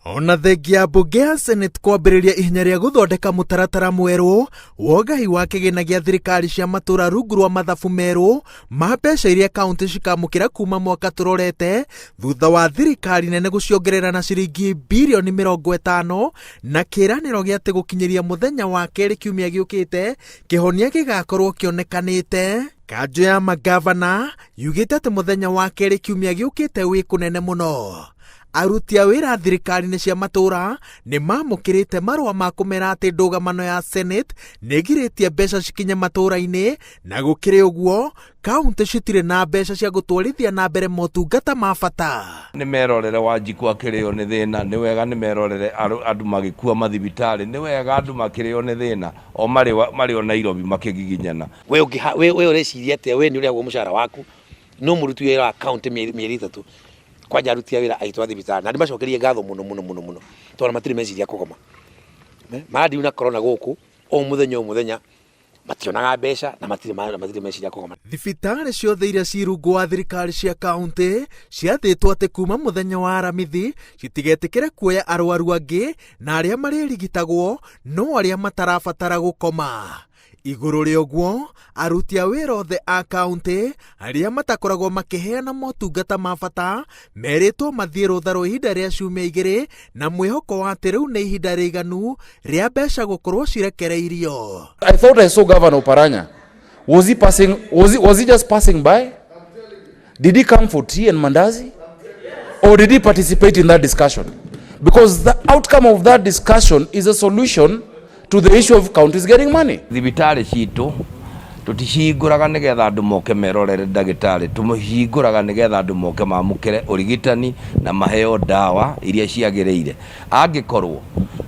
Ona thengia mbunge ya Senate kwambĩrĩria ihinya rĩa gũthondeka mũtaratara mwerũ wa ũgai wa kĩgĩna gĩa thirikari cia matũra rungu rwa mathabu merũ ma mbeca iria kaunti cikamũkĩra kuma mwaka tũrorete thutha wa thirikari nene gũciongerera na ciringi birioni 50 na kĩranĩro gĩa atĩ gũkinyĩria mũthenya wa kerĩ kiumia gĩũkĩte kĩhonia gĩgakorwo kĩonekanĩte. Kanjũ ya magavana yugĩte atĩ mũthenya wa kerĩ kiumia gĩũkĩte wĩ kũnene mũno. Aruti a wĩra thirikari-inĩ cia matũra nĩ mamũkĩrĩte marũa ma kũmera atĩ ndũgamano ya Senate nĩ ĩgirĩtie mbeca cikinye matũra-inĩ, na gũkĩrĩ ũguo kaunti citirĩ na mbeca cia gũtwarithia na mbere motungata ma bata. Nĩ merorere Wanjiku akĩrĩo nĩ thĩna, nĩ wega nĩ merorere andũ magĩkua mathibitarĩ, nĩ wega andũ makĩrĩo nĩ thĩna o marĩ o Nairobi makĩgiginyana. We ũreciria atĩ we nĩ ũrĩagwo mũcara waku no mũruti wĩra wa kaunti mĩeri 3 kwanja aruti a wĩra aitwa thibitari na ndimacokerie ngatho muno tondũ matirĩ meciria kũgoma. Maradi na corona gũkũ o mũthenya mationaga mbeca na matirĩ meciria kũgoma. Thibitari ciothe iria cirungu wa thirikari cia kaunti ciathĩtwo atĩ kuma mũthenya wa Aramithi citigetĩkĩre kuoya arwaru angĩ na arĩa marĩrigitagwo no arĩa matarabatara gũkoma. Igũrũ rĩa ũguo, aruti a wĩra othe a kaunti arĩa matakoragwo makĩheana motungata ma bata merĩtwo mathiĩ rũtha rwa ihinda rĩa ciumia 2 na mwĩhoko wa atĩ rĩu nĩ ihinda rĩiganu rĩa mbeca gũkorwo cirekereirio. I thought I saw Governor Oparanya. Was he just passing by? Did he come for tea and mandazi? Or did he participate in that discussion? Because the outcome of that discussion is a solution to the issue of counties getting money. Thibitari citũ tutihingũraga nĩgetha andũ moke merorere ndagĩtarĩ, tũmũhingũraga nĩgetha andũ moke mamũkĩre ũrigitani na maheo ndawa iria ciagĩrĩire. Angĩkorwo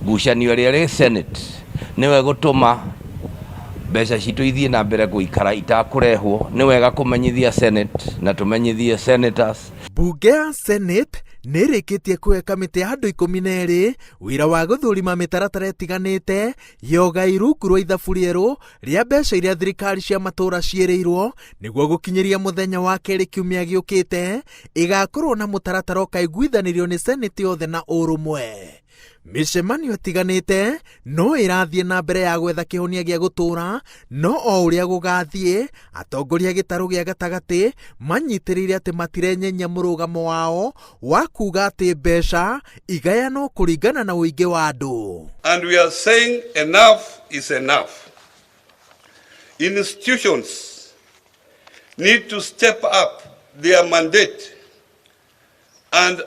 ngucanio ĩrĩa rĩ Senate nĩwe gũtũma mbeca citũ ithiĩ na mbere gũikara itakũrehwo, nĩ wega kũmenyithia Senate na tũmenyithie senators. Bunge ya Senate nĩrĩkĩtie kũhe kamĩtĩ ya andũ 12 wĩra wa gũthũrima mĩtaratara ĩtiganĩte ya ũgai rungu rwa ithabu rĩerũ rĩa mbeca iria thirikari cia matũra ciĩrĩirwo nĩguo gũkinyĩria mũthenya wa kerĩ kiumia gĩũkĩte ĩgakorwo na mũtaratara ũkaiguithanĩrio nĩ Senate yothe na ũrũmwe. Mĩcemanio ĩtiganĩte no ĩrathiĩ na mbere ya gwetha kĩhonia gĩa gũtũra, no o ũrĩa gũgathiĩ atongoria gĩtarũ gĩa gatagatĩ manyitĩrĩire atĩ matirenyenya mũrũgamo wao wa kuga atĩ mbeca igayanwo kũringana na ũingĩ wa andũ. And we are saying enough is enough. Institutions need to step up their mandate and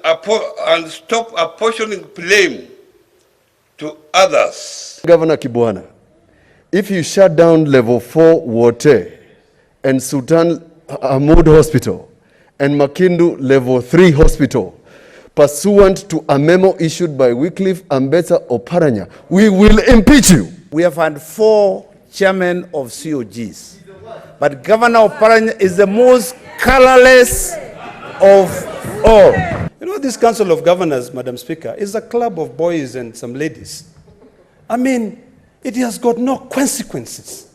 stop apportioning blame to others. Governor Kibwana, if you shut down level 4 Wote and Sultan Ahmad Hospital and Makindu level 3 hospital pursuant to a memo issued by Wycliffe Ambetsa Oparanya, we will impeach you. We have had 4 chairmen of COGs, but Governor Oparanya is the most colorless of all. You know, this Council of Governors, Madam Speaker, is a club of boys and some ladies. I mean, it has got no consequences.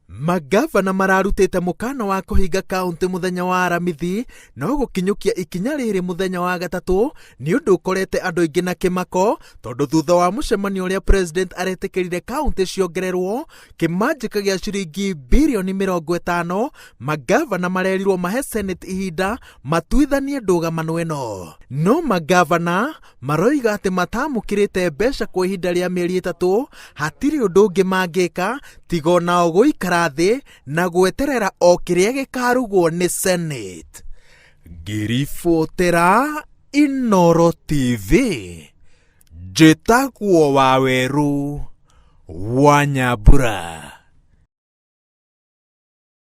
Magavana mararutĩte mũkana wa kũhinga kaunti mũthenya wa Aramithi no gũkinyũkia ikinya rĩrĩ mũthenya wa gatatũ nĩ ũndũ ũkorete andũ aingĩ na kĩmako, tondũ thutha wa mũcemanio ũrĩa president aretĩkĩrire kaunti ciongererwo kĩmanjĩka gĩa ciringi birioni 50, magavana marerirwo mahe Senate ihinda matuithanie ndũgamano ĩno. No magavana maroiga atĩ matamũkĩrĩte mbeca kwa ihinda rĩa mĩeri 3 hatirĩ ũndũ ũngĩ mangĩka tiga o nao gũikara thĩ na gweterera o kĩrĩa gĩkarugwo nĩ Senate. Ngĩribotera Inooro TV, njĩtagwo Waweru wa Nyambura.